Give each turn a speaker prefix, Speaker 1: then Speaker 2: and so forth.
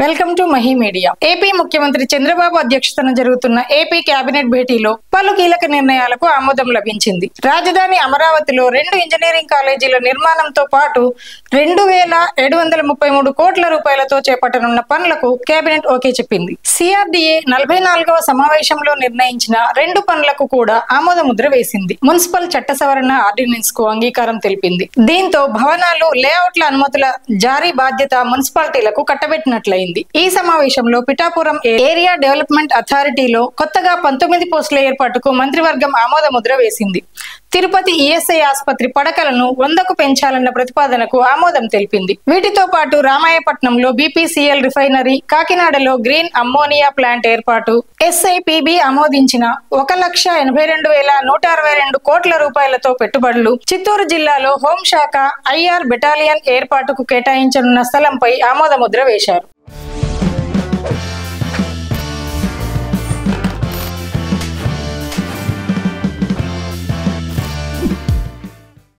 Speaker 1: Welcome to Mahi media. AP ముఖ్యమంత్రి చంద్రబాబు అధ్యక్షతన జరుగుతున్న ఏపీ కేబినెట్ భేటీలో పలు కీలక నిర్ణయాలకు ఆమోదం లభించింది. రాజధాని అమరావతిలో 2 ఇంజనీరింగ్ కాలేజీల నిర్మాణంతో పాటు 2,733 కోట్ల రూపాయలతో చేపట్టనున్న పనులకు కేబినెట్ ఓకే చెప్పింది. సిఆర్డీఏ 44వ సమావేశంలో నిర్ణయించిన 2 పనులకు కూడా ఆమోద ముద్ర వేసింది. మున్సిపల్ చట్ట సవరణ ఆర్డినెన్స్ కు అంగీకారం తెలిపింది. దీంతో భవనాలు, లేఅవుట్ల అనుమతుల జారీ బాధ్యత మున్సిపాలిటీలకు కట్టబెట్టినట్లయింది. ఈ సమావేశంలో పిఠాపురం ఏరియా డెవలప్మెంట్ అథారిటీలో కొత్తగా 19 పోస్టుల ఏర్పాటుకు మంత్రివర్గం ఆమోద ముద్ర వేసింది. తిరుపతి ఈఎస్ఐ ఆసుపత్రి పడకలను 100కు పెంచాలన్న ప్రతిపాదనకు ఆమోదం తెలిపింది. వీటితో పాటు రామాయపట్నంలో బీపీసీఎల్ రిఫైనరీ, కాకినాడలో గ్రీన్ అమ్మోనియా ప్లాంట్ ఏర్పాటు, ఎస్ఐపిబి ఆమోదించిన 1,82,162 కోట్ల రూపాయలతో పెట్టుబడులు, చిత్తూరు జిల్లాలో హోంశాఖ ఐఆర్ బెటాలియన్ ఏర్పాటుకు కేటాయించనున్న స్థలంపై ఆమోద ముద్ర వేశారు.